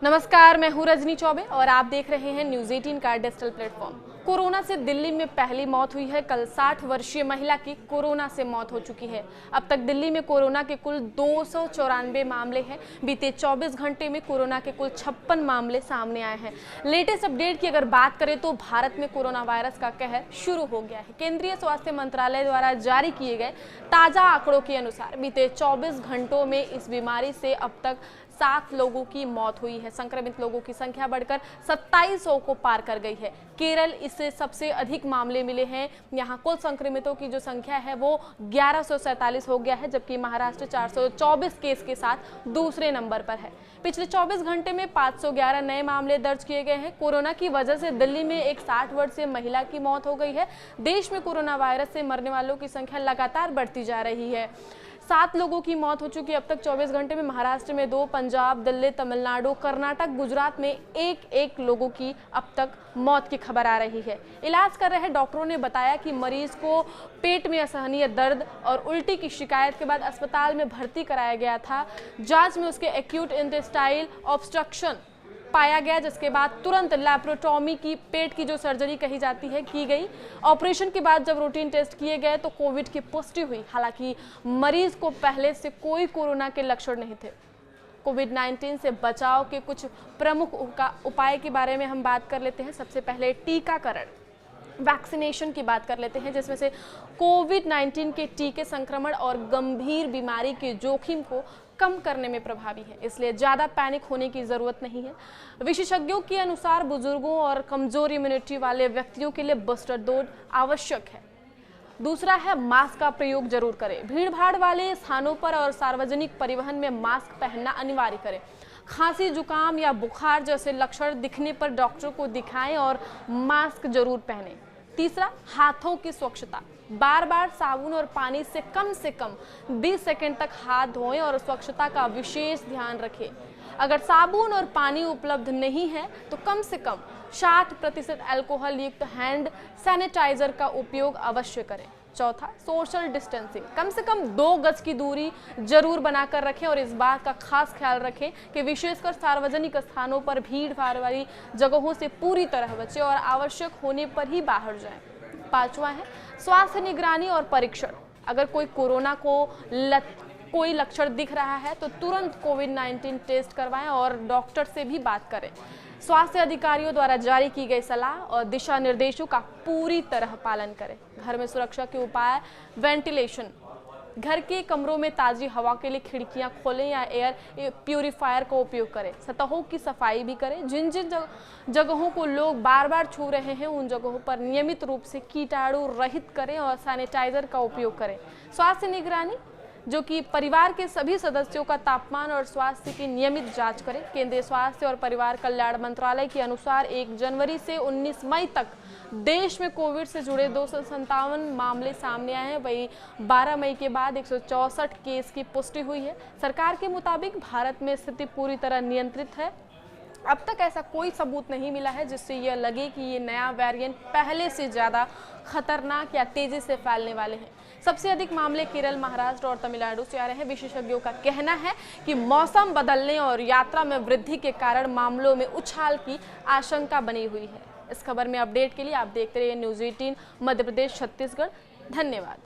नमस्कार, मैं हूं रजनी चौबे और आप देख रहे हैं न्यूज 18 का डिजिटल प्लेटफॉर्म। कोरोना से दिल्ली में पहली मौत हुई है। कल 60 वर्षीय महिला की कोरोना से मौत हो चुकी है। अब तक दिल्ली में कोरोना के कुल 294 मामले हैं। बीते 24 घंटे में कोरोना के कुल 56 मामले सामने आए हैं। लेटेस्ट अपडेट की अगर बात करें तो भारत में कोरोना वायरस का कहर शुरू हो गया है। केंद्रीय स्वास्थ्य मंत्रालय द्वारा जारी किए गए ताजा आंकड़ों के अनुसार बीते 24 घंटों में इस बीमारी से अब तक 7 लोगों की मौत हुई है। संक्रमित लोगों की संख्या बढ़कर 2700 को पार कर गई है। केरल इससे सबसे अधिक मामले मिले हैं। यहाँ कुल संक्रमितों की जो संख्या है वो 1147 हो गया है, जबकि महाराष्ट्र 424 केस के साथ दूसरे नंबर पर है। पिछले 24 घंटे में 511 नए मामले दर्ज किए गए हैं। कोरोना की वजह से दिल्ली में एक 60 वर्षीय महिला की मौत हो गई है। देश में कोरोना वायरस से मरने वालों की संख्या लगातार बढ़ती जा रही है। 7 लोगों की मौत हो चुकी है अब तक 24 घंटे में। महाराष्ट्र में 2, पंजाब, दिल्ली, तमिलनाडु, कर्नाटक, गुजरात में एक लोगों की अब तक मौत की खबर आ रही है। इलाज कर रहे डॉक्टरों ने बताया कि मरीज को पेट में असहनीय दर्द और उल्टी की शिकायत के बाद अस्पताल में भर्ती कराया गया था। जांच में उसके एक्यूट इंटेस्टाइनल ऑब्स्ट्रक्शन पाया गया, जिसके बाद तुरंत लैप्रोटॉमी की पेट की जो सर्जरी कही जाती है की गई। ऑपरेशन के बाद जब रूटीन टेस्ट किए गए तो कोविड की पुष्टि हुई। हालांकि मरीज को पहले से कोई कोरोना के लक्षण नहीं थे। कोविड-19 से बचाव के कुछ प्रमुख उपाय के बारे में हम बात कर लेते हैं। सबसे पहले टीकाकरण, वैक्सीनेशन की बात कर लेते हैं, जिसमें से कोविड-19 के टीके संक्रमण और गंभीर बीमारी के जोखिम को कम करने में प्रभावी है, इसलिए ज़्यादा पैनिक होने की ज़रूरत नहीं है। विशेषज्ञों के अनुसार बुजुर्गों और कमजोर इम्यूनिटी वाले व्यक्तियों के लिए बूस्टर डोज आवश्यक है। दूसरा है मास्क का प्रयोग जरूर करें। भीड़ भाड़ वाले स्थानों पर और सार्वजनिक परिवहन में मास्क पहनना अनिवार्य करें। खांसी, जुकाम या बुखार जैसे लक्षण दिखने पर डॉक्टर को दिखाएं और मास्क जरूर पहनें। तीसरा, हाथों की स्वच्छता। बार बार साबुन और पानी से कम 20 सेकंड तक हाथ धोएं और स्वच्छता का विशेष ध्यान रखें। अगर साबुन और पानी उपलब्ध नहीं है तो कम से कम 60% अल्कोहल युक्त हैंड सैनिटाइजर का उपयोग अवश्य करें। चौथा, सोशल डिस्टेंसिंग। कम से कम 2 गज की दूरी जरूर बनाकर रखें और इस बात का खास ख्याल रखें कि विशेषकर सार्वजनिक स्थानों पर भीड़ भाड़ वाली जगहों से पूरी तरह बचें और आवश्यक होने पर ही बाहर जाएं। पांचवा है स्वास्थ्य निगरानी और परीक्षण। अगर कोई कोरोना को कोई लक्षण दिख रहा है तो तुरंत कोविड-19 टेस्ट करवाएं और डॉक्टर से भी बात करें। स्वास्थ्य अधिकारियों द्वारा जारी की गई सलाह और दिशा निर्देशों का पूरी तरह पालन करें। घर में सुरक्षा के उपाय, वेंटिलेशन। घर के कमरों में ताज़ी हवा के लिए खिड़कियां खोलें या एयर प्यूरिफायर का उपयोग करें। सतहों की सफाई भी करें। जिन जिन जगहों को लोग बार बार छू रहे हैं उन जगहों पर नियमित रूप से कीटाणु रहित करें और सैनिटाइजर का उपयोग करें। स्वास्थ्य निगरानी, जो कि परिवार के सभी सदस्यों का तापमान और स्वास्थ्य की नियमित जांच करें। केंद्रीय स्वास्थ्य और परिवार कल्याण मंत्रालय के अनुसार 1 जनवरी से 19 मई तक देश में कोविड से जुड़े 257 मामले सामने आए हैं। वहीं 12 मई के बाद 164 केस की पुष्टि हुई है। सरकार के मुताबिक भारत में स्थिति पूरी तरह नियंत्रित है। अब तक ऐसा कोई सबूत नहीं मिला है जिससे यह लगे कि ये नया वेरिएंट पहले से ज़्यादा खतरनाक या तेजी से फैलने वाले हैं। सबसे अधिक मामले केरल, महाराष्ट्र और तमिलनाडु से आ रहे हैं। विशेषज्ञों का कहना है कि मौसम बदलने और यात्रा में वृद्धि के कारण मामलों में उछाल की आशंका बनी हुई है। इस खबर में अपडेट के लिए आप देखते रहिए न्यूज 18 मध्य प्रदेश छत्तीसगढ़। धन्यवाद।